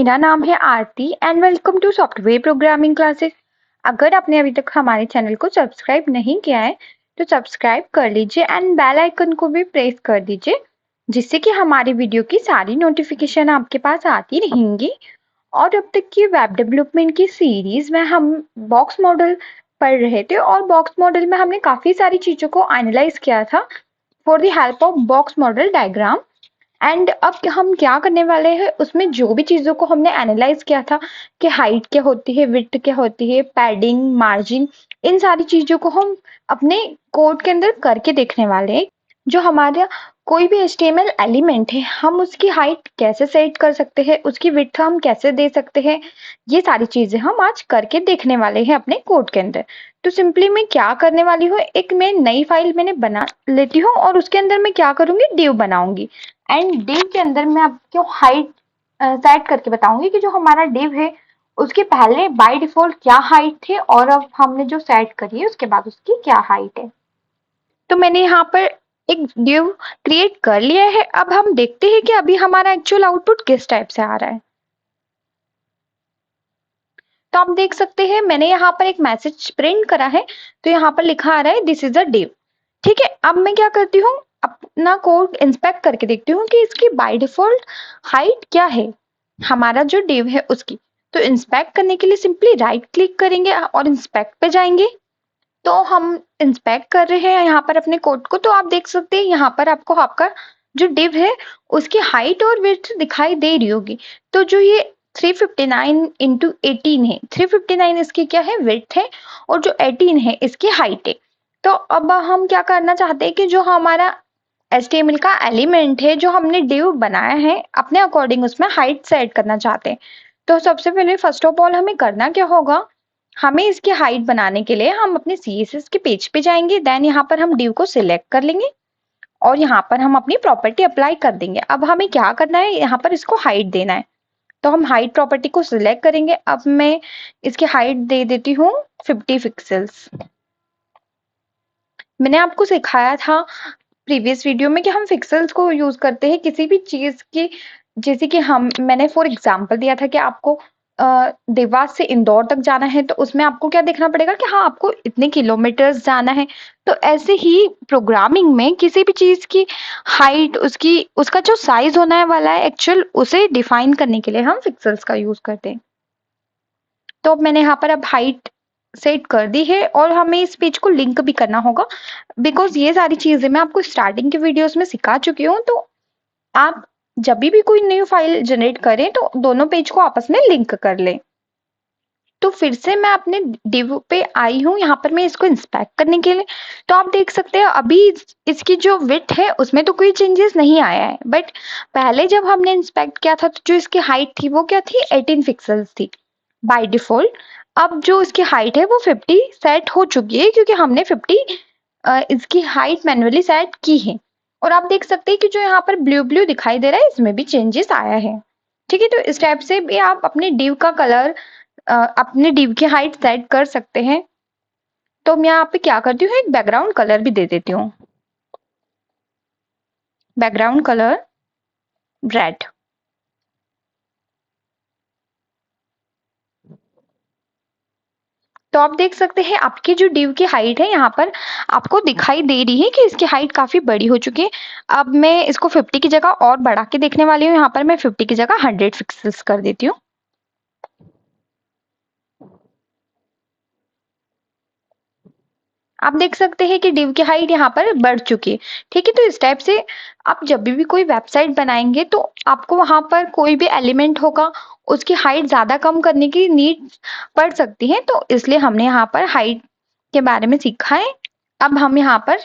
मेरा नाम है Aarti and welcome to software programming classes. अगर आपने अभी तक हमारे चैनल को सब्सक्राइब नहीं किया है तो सब्सक्राइब कर लीजिए एंड बेल आइकन को भी प्रेस कर दीजिए, जिससे कि हमारी वीडियो की सारी नोटिफिकेशन आपके पास आती रहेंगी। और अब तक की वेब डेवलपमेंट की सीरीज में हम बॉक्स मॉडल पढ़ रहे थे और बॉक्स मॉडल में हमने काफ़ी सारी चीज़ों को एनालाइज किया था for the help of box model diagram. And अब हम क्या करने वाले हैं, उसमें जो भी चीज़ों को हमने एनालाइज किया था कि हाइट क्या होती है, विड्थ क्या होती है, पैडिंग, मार्जिन, इन सारी चीज़ों को हम अपने कोड के अंदर करके देखने वाले हैं। जो हमारा कोई भी HTML एलिमेंट है, हम उसकी हाइट कैसे सेट कर सकते हैं, उसकी विड्थ हम कैसे दे सकते हैं, ये सारी चीज़ें हम आज करके देखने वाले हैं अपने कोड के अंदर। तो सिंपली मैं क्या करने वाली हूँ, एक मैं नई फाइल मैंने बना लेती हूँ और उसके अंदर मैं क्या करूँगी, डिव बनाऊंगी। एंड डिव के अंदर मैं आपको हाइट सेट करके बताऊंगी कि जो हमारा डिव है उसके पहले बाय डिफॉल्ट क्या हाइट थे और अब हमने जो सेट करी है उसके बाद उसकी क्या हाइट है। तो मैंने यहाँ पर एक डिव क्रिएट कर लिया है। अब हम देखते हैं कि अभी हमारा एक्चुअल आउटपुट किस टाइप से आ रहा है। तो आप देख सकते हैं मैंने यहाँ पर एक मैसेज प्रिंट करा है, तो यहाँ पर लिखा आ रहा है दिस इज अ डिव। ठीक है, अब मैं क्या करती हूँ, अपना कोड इंस्पेक्ट करके देखती हूँ कि इसकी बाय डिफॉल्ट हाइट क्या है, हमारा जो डिव है उसकी। तो इंस्पेक्ट करने के लिए सिंपली राइट क्लिक करेंगे और इंस्पेक्ट पे जाएंगे। तो हम इंस्पेक्ट कर रहे हैं यहाँ पर अपने कोड को, तो आप देख सकते हैं यहाँ पर आपको आपका जो डिव है उसकी हाइट और विड्थ दिखाई दे रही होगी। तो जो ये 359 इंटू 18 है, 359 इसकी क्या है, विड्थ है, और जो 18 है इसकी हाइट है। तो अब हम क्या करना चाहते हैं कि जो हमारा HTML का एलिमेंट है, जो हमने डिव बनाया है, अपने अकॉर्डिंग उसमें हाइट सेट करना चाहते हैं। तो सबसे पहले फर्स्ट ऑफ ऑल हमें करना क्या होगा, हमें इसकी हाइट बनाने के लिए हम अपने CSS के पेज पे जाएंगे, देन यहाँ पर हम डिव को सिलेक्ट कर लेंगे और यहाँ पर हम अपनी प्रॉपर्टी अप्लाई कर देंगे। अब हमें क्या करना है, यहाँ पर इसको हाइट देना है। तो हम हाइट प्रॉपर्टी को सिलेक्ट करेंगे। अब मैं इसकी हाइट दे देती हूँ 50 पिक्सल्स। मैंने आपको सिखाया था प्रीवियस वीडियो में कि हम पिक्सल्स को यूज करते हैं किसी भी चीज की, जैसे कि मैंने फॉर एग्जांपल दिया था कि आपको देवास से इंदौर तक जाना है, तो उसमें आपको क्या देखना पड़ेगा कि हाँ आपको इतने किलोमीटर्स जाना है। तो ऐसे ही प्रोग्रामिंग में किसी भी चीज की हाइट, उसकी उसका जो साइज होना है वाला है एक्चुअल, उसे डिफाइन करने के लिए हम पिक्सल्स का यूज करते हैं। तो मैंने यहाँ पर अब हाइट सेट कर दी है और हमें इस पेज को लिंक भी करना होगा, बिकॉज ये सारी चीजें मैं आपको स्टार्टिंग के वीडियोस में सिखा चुकी हूँ। तो आप जब भी कोई न्यू फाइल जनरेट करें तो दोनों पेज को आपस में लिंक कर लें। तो फिर से मैं अपने डिव पे आई हूँ, यहाँ पर मैं इसको इंस्पेक्ट करने के लिए। तो आप देख सकते हैं अभी इसकी जो विड्थ है उसमें तो कोई चेंजेस नहीं आया है, बट पहले जब हमने इंस्पेक्ट किया था तो जो इसकी हाइट थी वो क्या थी, 18 पिक्सल्स थी बाय डिफॉल्ट। अब जो इसकी हाइट है वो 50 सेट हो चुकी है, क्योंकि हमने 50 इसकी हाइट मैन्युअली सेट की है। और आप देख सकते हैं कि जो यहाँ पर ब्लू ब्लू दिखाई दे रहा है इसमें भी चेंजेस आया है। ठीक है, तो इस टाइप से भी आप अपने डिव का कलर, अपने डिव की हाइट सेट कर सकते हैं। तो मैं यहाँ पे क्या करती हूँ, एक बैकग्राउंड कलर भी दे देती हूँ, बैकग्राउंड कलर रेड। तो आप देख सकते हैं आपकी जो डिव की हाइट है यहाँ पर आपको दिखाई दे रही है कि इसकी हाइट काफी बड़ी हो चुकी है। अब मैं इसको 50 की जगह और बढ़ा के देखने वाली हूँ, यहाँ पर मैं 50 की जगह 100 पिक्सल्स कर देती हूँ। आप देख सकते हैं कि डिव की हाइट यहाँ पर बढ़ चुकी है। ठीक है, तो इस टाइप से आप जब भी कोई वेबसाइट बनाएंगे तो आपको वहां पर कोई भी एलिमेंट होगा उसकी हाइट ज्यादा कम करने की नीड पड़ सकती है, तो इसलिए हमने यहाँ पर हाइट के बारे में सीखा है। अब हम यहाँ पर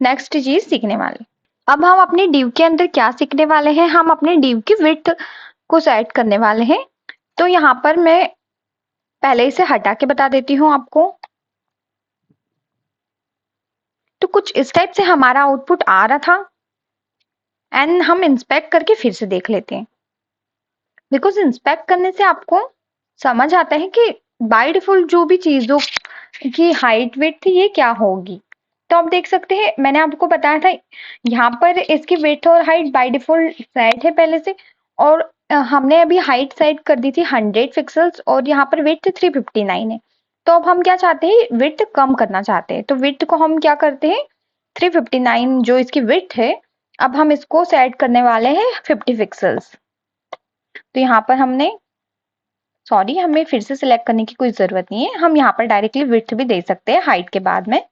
नेक्स्ट चीज सीखने वाले। अब हम अपने डिव के अंदर क्या सीखने वाले हैं, हम अपने डिव की विड्थ को सेट करने वाले हैं। तो यहाँ पर मैं पहले इसे हटा के बता देती हूँ आपको। तो कुछ इस टाइप से हमारा आउटपुट आ रहा था एंड हम इंस्पेक्ट करके फिर से देख लेते हैं, बिकॉज इंस्पेक्ट करने से आपको समझ आता है कि बाय डिफॉल्ट जो भी चीजों की हाइट वेट थी ये क्या होगी। तो आप देख सकते हैं मैंने आपको बताया था यहाँ पर इसकी वेट और हाइट बाय डिफॉल्ट सेट है पहले से, और हमने अभी हाइट सेट कर दी थी 100 पिक्सेल्स और यहाँ पर विड्थ 359 है। तो अब हम क्या चाहते हैं, विड्थ कम करना चाहते हैं। तो विड्थ को हम क्या करते हैं, 359 जो इसकी विड्थ है, अब हम इसको सेट करने वाले हैं 50 पिक्सेल्स। तो यहाँ पर हमें फिर से सिलेक्ट करने की कोई जरूरत नहीं है, हम यहाँ पर डायरेक्टली विड्थ भी दे सकते हैं हाइट के बाद में।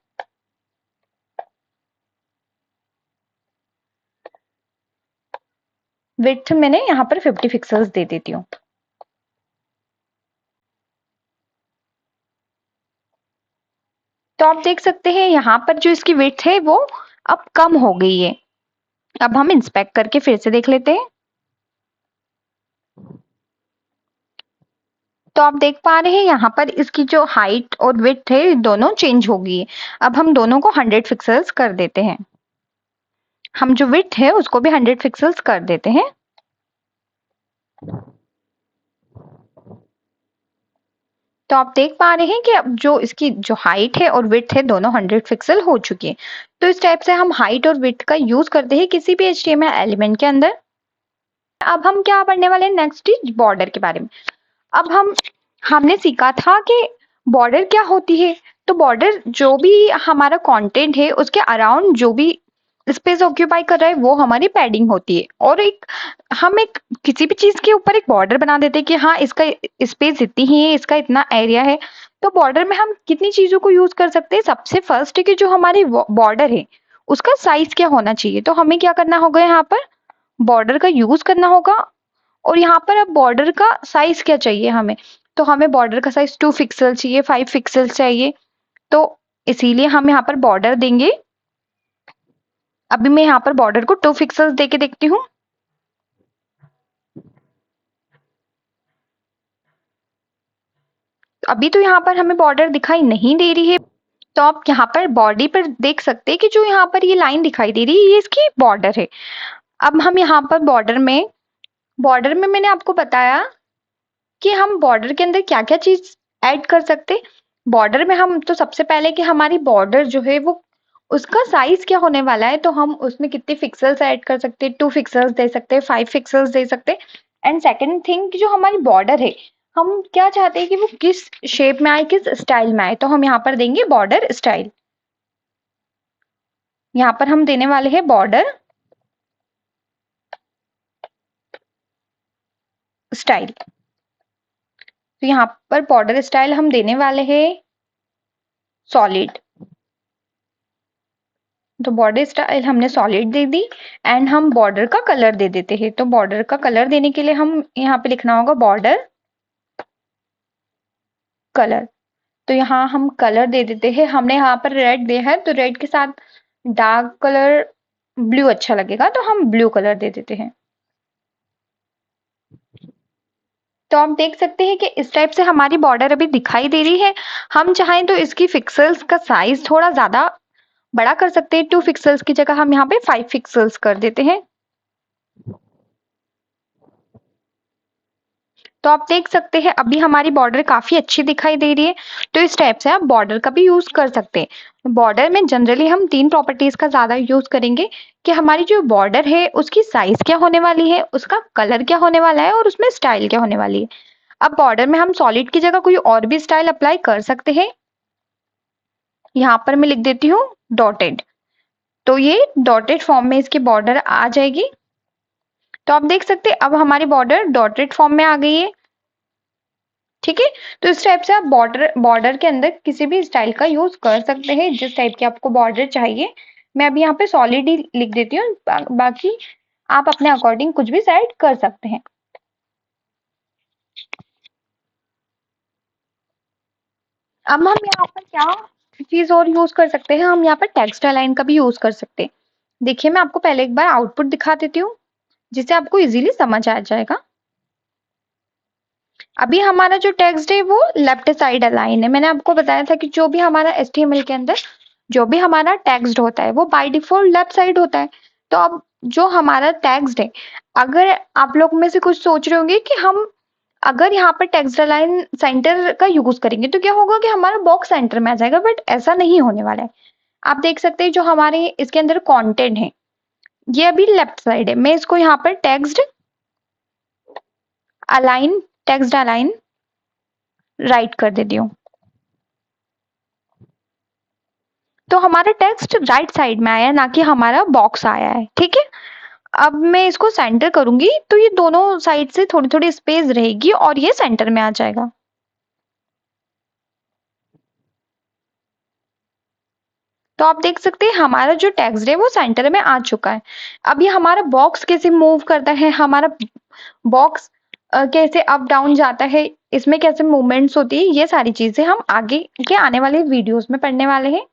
विड्थ मैंने यहाँ पर 50 पिक्सेल्स दे देती हूँ। तो आप देख सकते हैं यहाँ पर जो इसकी विड्थ है वो अब कम हो गई है। अब हम इंस्पेक्ट करके फिर से देख लेते हैं। तो आप देख पा रहे हैं यहाँ पर इसकी जो हाइट और विड्थ है दोनों चेंज हो गई है। अब हम दोनों को 100 पिक्सेल्स कर देते हैं। हम जो विड्थ है उसको भी 100 पिक्सेल्स कर देते हैं। तो आप देख पा रहे हैं कि अब जो इसकी जो हाइट है और विड्थ है दोनों 100 पिक्सल हो चुकी है। तो इस टाइप से हम हाइट और विड्थ का यूज करते हैं किसी भी HTML एलिमेंट के अंदर। अब हम क्या पढ़ने वाले हैं, नेक्स्ट इज बॉर्डर के बारे में। अब हमने सीखा था कि बॉर्डर क्या होती है। तो बॉर्डर जो भी हमारा कंटेंट है उसके अराउंड जो भी स्पेस ऑक्यूपाई कर रहा है वो हमारी पैडिंग होती है। और हम किसी भी चीज के ऊपर एक बॉर्डर बना देते हैं कि हाँ इसका स्पेस इतनी ही है, इसका इतना एरिया है। तो बॉर्डर में हम कितनी चीजों को यूज कर सकते हैं। सबसे फर्स्ट है कि जो हमारी बॉर्डर है उसका साइज क्या होना चाहिए। तो हमें क्या करना होगा, यहाँ पर बॉर्डर का यूज करना होगा। और यहाँ पर अब बॉर्डर का साइज क्या चाहिए हमें। तो हमें बॉर्डर का साइज 2 पिक्सल चाहिए, 5 पिक्सल चाहिए। तो इसीलिए हम यहाँ पर बॉर्डर देंगे। अभी मैं यहाँ पर बॉर्डर को 2 पिक्सेल्स देके देखती हूँ। अभी तो यहाँ पर हमें बॉर्डर दिखाई नहीं दे रही है। तो आप यहाँ पर बॉडी पर देख सकते हैं कि जो यहाँ पर ये लाइन दिखाई दे रही है ये इसकी बॉर्डर है। अब हम यहाँ पर बॉर्डर में मैंने आपको बताया कि हम बॉर्डर के अंदर क्या क्या चीज ऐड कर सकते। बॉर्डर में हम तो सबसे पहले कि हमारी बॉर्डर जो है वो उसका साइज क्या होने वाला है। तो हम उसमें कितने पिक्सेल्स ऐड कर सकते हैं, 2 पिक्सेल्स दे सकते हैं, 5 पिक्सेल्स दे सकते हैं। एंड सेकेंड थिंग, जो हमारी बॉर्डर है हम क्या चाहते हैं कि वो किस शेप में आए, किस स्टाइल में आए। तो हम यहाँ पर देंगे बॉर्डर स्टाइल। यहाँ पर हम देने वाले हैं बॉर्डर स्टाइल। तो यहाँ पर बॉर्डर स्टाइल हम देने वाले हैं सॉलिड। तो बॉर्डर स्टाइल हमने सॉलिड दे दी। एंड हम बॉर्डर का कलर दे देते हैं। तो बॉर्डर का कलर देने के लिए हम यहाँ पे लिखना होगा बॉर्डर कलर। तो यहाँ हम कलर दे देते हैं। हमने यहाँ पर रेड दिया है तो रेड के साथ डार्क कलर ब्लू अच्छा लगेगा, तो हम ब्लू कलर दे देते हैं। तो आप देख सकते हैं कि इस टाइप से हमारी बॉर्डर अभी दिखाई दे रही है। हम चाहें तो इसकी पिक्सेल्स का साइज थोड़ा ज्यादा बड़ा कर सकते हैं। 2 पिक्सेल्स की जगह हम यहाँ पे 5 पिक्सेल्स कर देते हैं। तो आप देख सकते हैं अभी हमारी बॉर्डर काफी अच्छी दिखाई दे रही है। तो इस टाइप से आप बॉर्डर का भी यूज कर सकते हैं। बॉर्डर में जनरली हम 3 प्रॉपर्टीज का ज्यादा यूज करेंगे कि हमारी जो बॉर्डर है उसकी साइज क्या होने वाली है, उसका कलर क्या होने वाला है और उसमें स्टाइल क्या होने वाली है। अब बॉर्डर में हम सॉलिड की जगह कोई और भी स्टाइल अप्लाई कर सकते हैं। यहाँ पर मैं लिख देती हूँ डॉटेड। तो ये डॉटेड फॉर्म में इसकी बॉर्डर आ जाएगी। तो आप देख सकते हैं अब हमारी बॉर्डर डॉटेड फॉर्म में आ गई है। ठीक है। तो इस टाइप से आप बॉर्डर के अंदर किसी भी स्टाइल का यूज कर सकते हैं जिस टाइप की आपको बॉर्डर चाहिए। मैं अभी यहाँ पे सॉलिड ही लिख देती हूँ, बाकी आप अपने अकॉर्डिंग कुछ भी सेट कर सकते हैं। अब हम यहाँ पर क्या चीज और यूज कर सकते हैं, हम यहाँ पर टेक्स्ट अलाइन का भी यूज कर सकते हैं। देखिए मैं आपको पहले एक बार आउटपुट दिखा देती हूँ जिससे आपको इजीली समझ आ जाएगा। अभी हमारा जो टेक्स्ट है वो लेफ्ट साइड अलाइन है। मैंने आपको बताया था कि जो भी हमारा HTML के अंदर जो भी हमारा टेक्स्ट होता है वो बाय डिफॉल्ट लेफ्ट साइड होता है। तो अब जो हमारा टेक्स्ट है, अगर आप लोग में से कुछ सोच रहे होंगे कि हम अगर यहाँ पर टेक्स्ट अलाइन सेंटर का यूज करेंगे तो क्या होगा कि हमारा बॉक्स सेंटर में आ जाएगा, बट ऐसा नहीं होने वाला है। आप देख सकते हैं जो हमारे इसके अंदर कंटेंट है ये अभी लेफ्ट साइड है। मैं इसको यहाँ पर text align, text align right कर देती हूँ। तो हमारा टेक्स्ट राइट साइड में आया, ना कि हमारा बॉक्स आया है, ठीक है। अब मैं इसको सेंटर करूंगी तो ये दोनों साइड से थोड़ी थोड़ी स्पेस रहेगी और ये सेंटर में आ जाएगा। तो आप देख सकते हैं हमारा जो टेक्स्ट है वो सेंटर में आ चुका है। अब ये हमारा बॉक्स कैसे मूव करता है, हमारा बॉक्स कैसे अप डाउन जाता है, इसमें कैसे मूवमेंट्स होती है, ये सारी चीजें हम आगे के आने वाले वीडियोस में पढ़ने वाले हैं।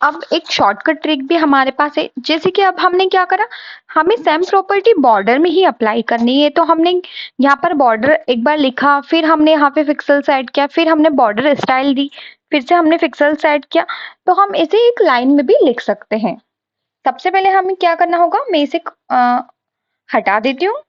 अब एक शॉर्टकट ट्रिक भी हमारे पास है। जैसे कि अब हमने क्या करा, हमें सेम प्रॉपर्टी बॉर्डर में ही अप्लाई करनी है। तो हमने यहाँ पर बॉर्डर एक बार लिखा, फिर हमने यहाँ पे पिक्सेल्स ऐड किया, फिर हमने बॉर्डर स्टाइल दी, फिर से हमने पिक्सेल्स ऐड किया। तो हम इसे एक लाइन में भी लिख सकते हैं। सबसे पहले हमें क्या करना होगा, मैं इसे हटा देती हूँ।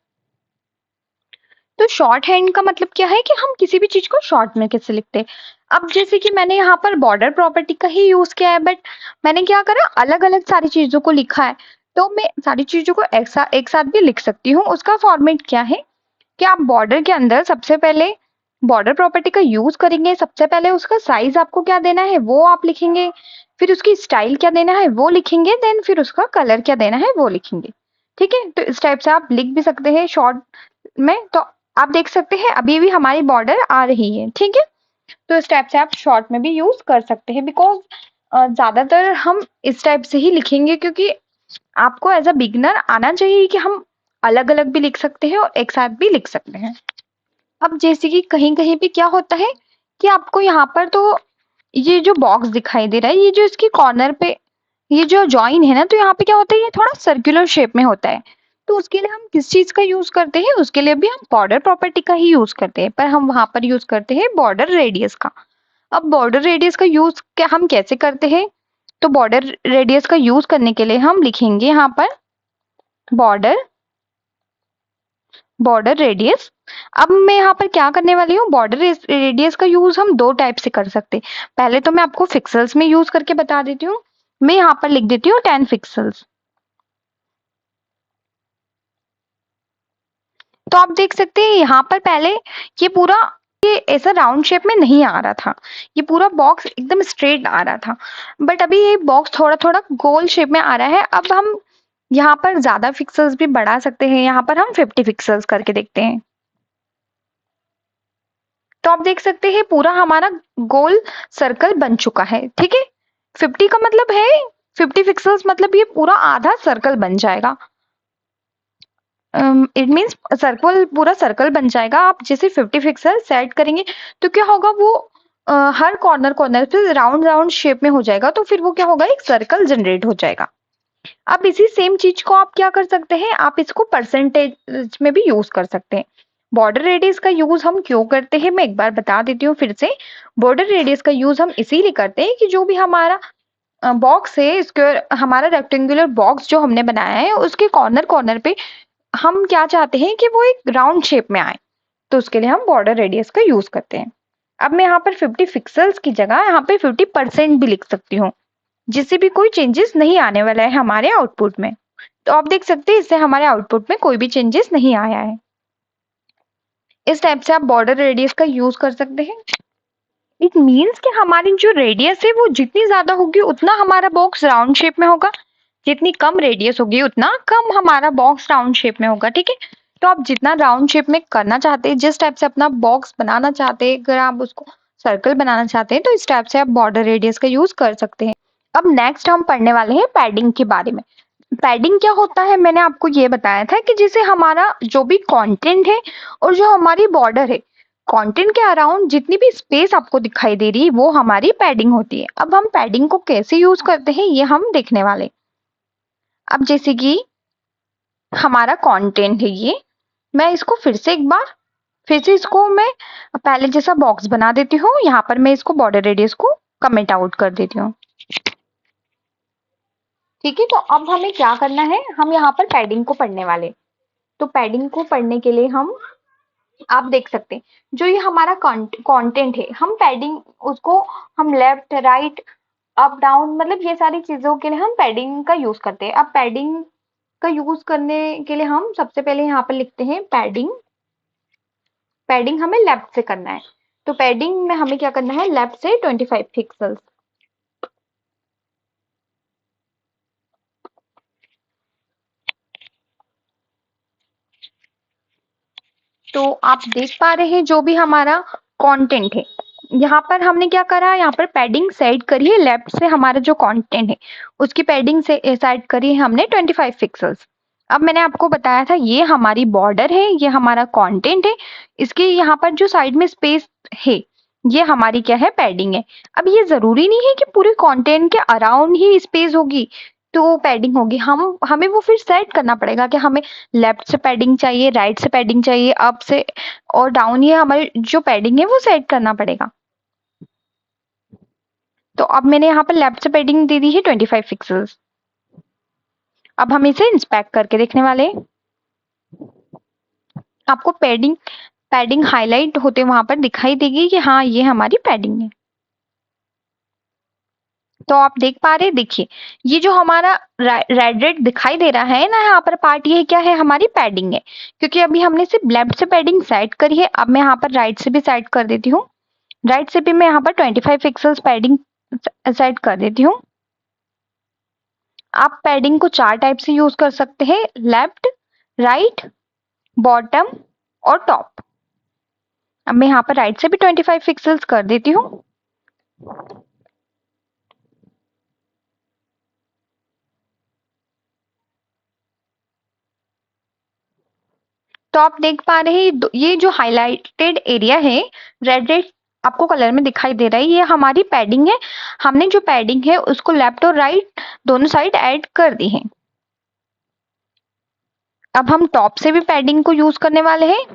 तो शॉर्ट हैंड का मतलब क्या है कि हम किसी भी चीज को शॉर्ट में कैसे लिखते हैं। अब जैसे कि मैंने यहाँ पर बॉर्डर प्रॉपर्टी का ही यूज किया है, बट मैंने क्या करा, अलग अलग सारी चीजों को लिखा है। तो मैं सारी चीजों को एक साथ भी लिख सकती हूँ। उसका फॉर्मेट क्या है कि आप बॉर्डर के अंदर सबसे पहले बॉर्डर प्रॉपर्टी का यूज करेंगे। सबसे पहले उसका साइज आपको क्या देना है वो आप लिखेंगे, फिर उसकी स्टाइल क्या देना है वो लिखेंगे, देन फिर उसका कलर क्या देना है वो लिखेंगे। ठीक है, तो इस टाइप से आप लिख भी सकते हैं शॉर्ट में। तो आप देख सकते हैं अभी भी हमारी बॉर्डर आ रही है, ठीक है। तो इस टाइप से आप शॉर्ट में भी यूज कर सकते हैं, बिकॉज ज्यादातर हम इस टाइप से ही लिखेंगे, क्योंकि आपको एज अ बिगिनर आना चाहिए कि हम अलग अलग भी लिख सकते हैं और एक साथ भी लिख सकते हैं। अब जैसे कि कहीं कहीं पे क्या होता है कि आपको यहाँ पर तो ये जो बॉक्स दिखाई दे रहा है, ये जो इसकी कॉर्नर पे ये जो जॉइन है ना, तो यहाँ पे क्या होता है, ये थोड़ा सर्कुलर शेप में होता है। तो उसके लिए हम किस चीज का यूज करते हैं, उसके लिए भी हम बॉर्डर प्रॉपर्टी का ही यूज करते हैं, पर हम वहां पर यूज करते हैं बॉर्डर रेडियस का। अब बॉर्डर रेडियस का यूज क्या हम कैसे करते हैं, तो बॉर्डर रेडियस का यूज करने के लिए हम लिखेंगे यहाँ पर बॉर्डर बॉर्डर रेडियस। अब मैं यहाँ पर क्या करने वाली हूँ, बॉर्डर रेडियस का यूज हम दो टाइप से कर सकते हैं। पहले तो मैं आपको पिक्सेल्स में यूज करके बता देती हूँ। मैं यहाँ पर लिख देती हूँ 10 पिक्सेल्स। तो आप देख सकते हैं यहाँ पर पहले ये पूरा ये ऐसा राउंड शेप में नहीं आ रहा था, ये पूरा बॉक्स एकदम स्ट्रेट आ रहा था। बट अभी ये बॉक्स थोड़ा थोड़ा गोल शेप में आ रहा है। अब हम यहाँ पर ज्यादा पिक्सेल्स भी बढ़ा सकते हैं, यहाँ पर हम 50 पिक्सेल्स करके देखते हैं। तो आप देख सकते हैं पूरा हमारा गोल सर्कल बन चुका है, ठीक है। 50 का मतलब है 50 पिक्सेल्स, मतलब ये पूरा आधा सर्कल बन जाएगा। इट मीन्स सर्कल पूरा सर्कल बन जाएगा। आप जैसे 50 पिक्सल सेट करेंगे तो क्या होगा, वो हर कॉर्नर कॉर्नर पे राउंड राउंड शेप में हो जाएगा। तो फिर वो क्या होगा, एक सर्कल जनरेट हो जाएगा। अब इसी सेम चीज को आप क्या कर सकते हैं, आप इसको परसेंटेज में भी यूज कर सकते हैं। बॉर्डर रेडियस का यूज हम क्यों करते हैं, मैं एक बार बता देती हूँ फिर से। बॉर्डर रेडियस का यूज हम इसीलिए करते हैं कि जो भी हमारा बॉक्स है, स्क्वायर हमारा रेक्टेंगुलर बॉक्स जो हमने बनाया है, उसके कॉर्नर कॉर्नर पे हम क्या चाहते हैं कि वो एक राउंड शेप में आए। तो उसके लिए हम बॉर्डर रेडियस का यूज करते हैं। अब मैं यहाँ पर 50 पिक्सेल्स की जगह यहाँ पे 50% भी लिख सकती हूँ, जिससे भी कोई चेंजेस नहीं आने वाला है हमारे आउटपुट में। तो आप देख सकते हैं इससे हमारे आउटपुट में कोई भी चेंजेस नहीं आया है। इस टाइप से आप बॉर्डर रेडियस का यूज कर सकते हैं। इट मीन्स कि हमारी जो रेडियस है वो जितनी ज्यादा होगी उतना हमारा बॉक्स राउंड शेप में होगा, जितनी कम रेडियस होगी उतना कम हमारा बॉक्स राउंड शेप में होगा, ठीक है। तो आप जितना राउंड शेप में करना चाहते हैं, जिस टाइप से अपना बॉक्स बनाना चाहते हैं, अगर आप उसको सर्कल बनाना चाहते हैं तो इस टाइप से आप बॉर्डर रेडियस का यूज कर सकते हैं। अब नेक्स्ट हम पढ़ने वाले हैं पैडिंग के बारे में। पैडिंग क्या होता है, मैंने आपको ये बताया था कि जैसे हमारा जो भी कंटेंट है और जो हमारी बॉर्डर है, कंटेंट के अराउंड जितनी भी स्पेस आपको दिखाई दे रही है वो हमारी पैडिंग होती है। अब हम पैडिंग को कैसे यूज करते हैं ये हम देखने वाले। अब जैसे कि हमारा कंटेंट है ये, मैं इसको फिर से इसको मैं पहले जैसा बॉक्स बना देती हूँ। यहाँ पर मैं इसको बॉर्डर रेडियस को कमेंट आउट कर देती हूँ, ठीक है। तो अब हमें क्या करना है, हम यहाँ पर पैडिंग को पढ़ने वाले। तो पैडिंग को पढ़ने के लिए हम आप देख सकते हैं जो ये हमारा कंटेंट है, हम पैडिंग उसको हम लेफ्ट राइट अप डाउन मतलब ये सारी चीजों के लिए हम पैडिंग का यूज करते हैं। अब पैडिंग का यूज करने के लिए हम सबसे पहले यहाँ पर लिखते हैं पैडिंग। पैडिंग हमें लेफ्ट से करना है, तो पैडिंग में हमें क्या करना है, लेफ्ट से 25 पिक्सल्स। तो आप देख पा रहे हैं जो भी हमारा कंटेंट है, यहाँ पर हमने क्या करा, यहाँ पर पैडिंग सेट करी है, लेफ्ट से हमारा जो कंटेंट है उसकी पैडिंग से सेट करी है हमने 25 पिक्सल्स। अब मैंने आपको बताया था ये हमारी बॉर्डर है, ये हमारा कंटेंट है, इसके यहाँ पर जो साइड में स्पेस है ये हमारी क्या है, पैडिंग है। अब ये जरूरी नहीं है कि पूरे कंटेंट के अराउंड ही स्पेस होगी तो पैडिंग होगी, हमें वो फिर सेट करना पड़ेगा कि हमें लेफ्ट से पैडिंग चाहिए, राइट से पैडिंग चाहिए, अप से और डाउन, ये हमारी जो पैडिंग है वो सेट करना पड़ेगा। तो अब मैंने यहाँ पर लेफ्ट से पैडिंग दे दी है 25 पिक्सल्स। अब हम इसे इंस्पेक्ट करके देखने वाले हैं। आपको पैडिंग हाईलाइट होते वहां पर दिखाई देगी कि हाँ ये हमारी पैडिंग है। तो आप देख पा रहे, देखिए ये जो हमारा रेड रेड दिखाई दे रहा है ना यहाँ पर पार्ट, ये क्या है, हमारी पैडिंग है, क्योंकि अभी हमने सिर्फ लेफ्ट से पैडिंग सेट करी है। अब मैं यहाँ पर राइट से भी सेट कर देती हूँ, राइट से भी मैं यहाँ पर 25 पिक्सल्स पैडिंग सेट कर देती हूँ। आप पैडिंग को 4 टाइप से यूज कर सकते हैं, लेफ्ट, राइट, बॉटम और टॉप। अब मैं यहाँ पर राइट से भी 25 पिक्सल्स कर देती हूँ। तो आप देख पा रहे हैं ये जो हाईलाइटेड एरिया है रेड रेड आपको कलर में दिखाई दे रहा है, ये हमारी पैडिंग है। हमने जो पैडिंग है उसको लेफ्ट और राइट दोनों साइड ऐड कर दी है। अब हम टॉप से भी पैडिंग को यूज करने वाले हैं,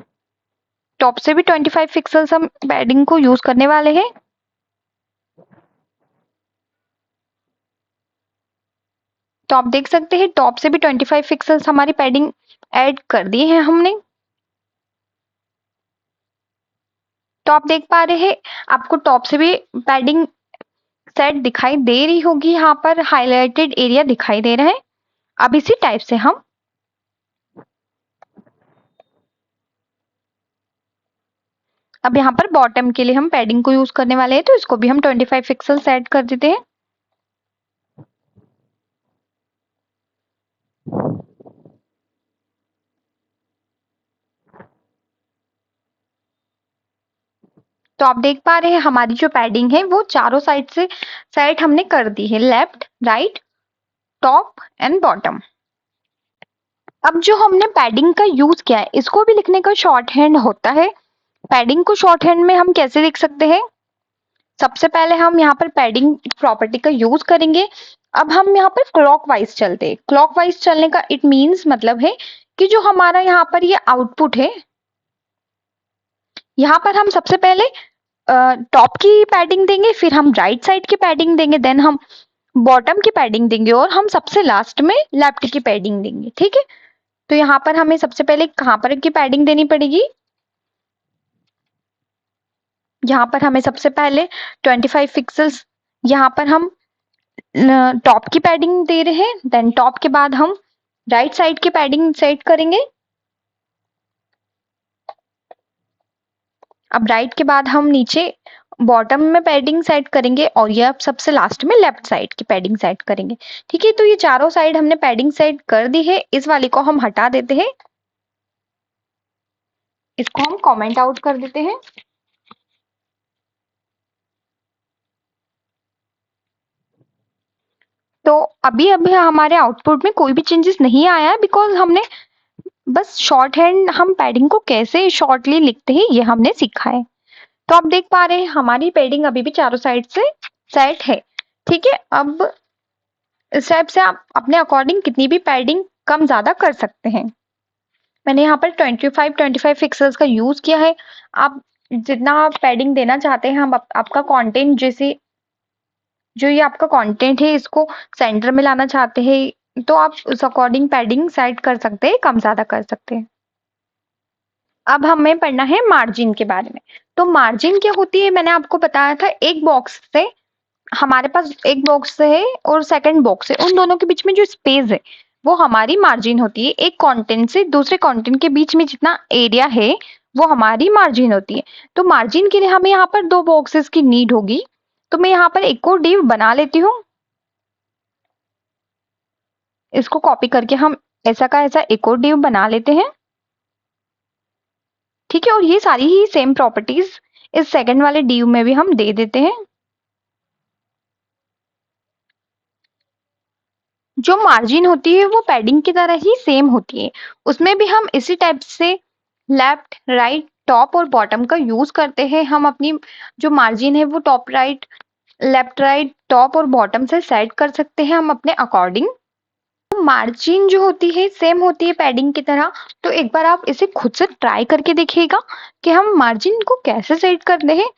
टॉप से भी 25 पिक्सल्स हम पैडिंग को यूज करने वाले हैं। तो आप देख सकते हैं टॉप से भी 25 पिक्सल्स हमारी पैडिंग ऐड कर दी है हमने। तो आप देख पा रहे हैं आपको टॉप से भी पैडिंग सेट दिखाई दे रही होगी, यहाँ पर हाईलाइटेड एरिया दिखाई दे रहा है। अब इसी टाइप से हम अब यहाँ पर बॉटम के लिए हम पैडिंग को यूज करने वाले हैं, तो इसको भी हम 25 पिक्सल सेट कर देते हैं। तो आप देख पा रहे हैं हमारी जो पैडिंग है वो चारों साइड से सेट हमने कर दी है, left, right, top and bottom. अब जो हमने पैडिंग का यूज किया है इसको भी लिखने का शॉर्ट हैंड होता है। पैडिंग को शॉर्ट हैंड में हम कैसे लिख सकते हैं, सबसे पहले हम यहाँ पर पैडिंग प्रॉपर्टी का यूज करेंगे। अब हम यहाँ पर क्लॉकवाइज चलते हैं। क्लॉकवाइज चलने का इट मीन्स मतलब है कि जो हमारा यहाँ पर ये आउटपुट है, यहाँ पर हम सबसे पहले टॉप की पैडिंग देंगे, फिर हम राइट साइड की पैडिंग देंगे, देन हम बॉटम की पैडिंग देंगे और हम सबसे लास्ट में लेफ्ट की पैडिंग देंगे। ठीक है, तो यहाँ पर हमें सबसे पहले कहाँ पर की पैडिंग देनी पड़ेगी, यहाँ पर हमें सबसे पहले 25 पिक्सल्स यहाँ पर हम टॉप की पैडिंग दे रहे हैं, देन टॉप के बाद हम राइट साइड की पैडिंग सेट करेंगे। अब राइट के बाद हम नीचे बॉटम में पैडिंग सेट करेंगे और ये अब सबसे लास्ट में लेफ्ट साइड की पैडिंग सेट करेंगे। ठीक है, तो ये चारों साइड हमने पैडिंग सेट कर दी है। इस वाली को हम हटा देते हैं, इसको हम कमेंट आउट कर देते हैं। तो अभी अभी हमारे आउटपुट में कोई भी चेंजेस नहीं आया है, बिकॉज हमने बस शॉर्ट हैंड हम पैडिंग को कैसे शॉर्टली लिखते हैं ये हमने सीखा है। तो आप देख पा रहे हैं हमारी पैडिंग अभी भी चारों साइड से सेट है। ठीक है, अब इस टाइप से आप अपने अकॉर्डिंग कितनी भी पैडिंग कम ज्यादा कर सकते हैं। मैंने यहाँ पर 25 पिक्सल्स का यूज किया है। आप जितना पैडिंग देना चाहते हैं, हम आपका कंटेंट जैसे जो ये आपका कंटेंट है इसको सेंटर में लाना चाहते हैं तो आप उस अकॉर्डिंग पैडिंग सेट कर सकते हैं, कम ज्यादा कर सकते हैं। अब हमें पढ़ना है मार्जिन के बारे में। तो मार्जिन क्या होती है, मैंने आपको बताया था एक बॉक्स से हमारे पास एक बॉक्स है और सेकंड बॉक्स है, उन दोनों के बीच में जो स्पेस है वो हमारी मार्जिन होती है। एक कंटेंट से दूसरे कंटेंट के बीच में जितना एरिया है वो हमारी मार्जिन होती है। तो मार्जिन के लिए हमें यहाँ पर 2 बॉक्सेस की नीड होगी। तो मैं यहाँ पर एक और डिव बना लेती हूँ। इसको कॉपी करके हम ऐसा का ऐसा एक और डिव बना लेते हैं। ठीक है, और ये सारी ही सेम प्रॉपर्टीज इस सेकंड वाले डिव में भी हम दे देते हैं। जो मार्जिन होती है वो पैडिंग की तरह ही सेम होती है। उसमें भी हम इसी टाइप से लेफ्ट, राइट, टॉप और बॉटम का यूज करते हैं। हम अपनी जो मार्जिन है वो top right, left right, top और बॉटम से सेट कर सकते हैं हम अपने अकॉर्डिंग। मार्जिन जो होती है सेम होती है पैडिंग की तरह। तो एक बार आप इसे खुद से ट्राई करके देखिएगा कि हम मार्जिन को कैसे सेट करते हैं।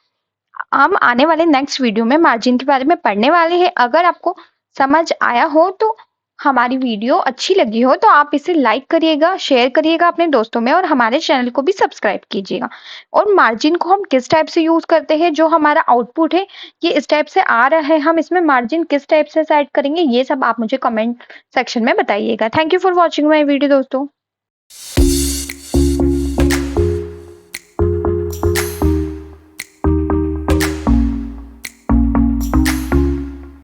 हम आने वाले नेक्स्ट वीडियो में मार्जिन के बारे में पढ़ने वाले हैं। अगर आपको समझ आया हो तो हमारी वीडियो अच्छी लगी हो तो आप इसे लाइक करिएगा, शेयर करिएगा अपने दोस्तों में और हमारे चैनल को भी सब्सक्राइब कीजिएगा। और मार्जिन को हम किस टाइप से यूज करते हैं, जो हमारा आउटपुट है ये इस टाइप से आ रहा है, हम इसमें मार्जिन किस टाइप से सेट करेंगे, ये सब आप मुझे कमेंट सेक्शन में बताइएगा। Thank you for watching my video दोस्तों।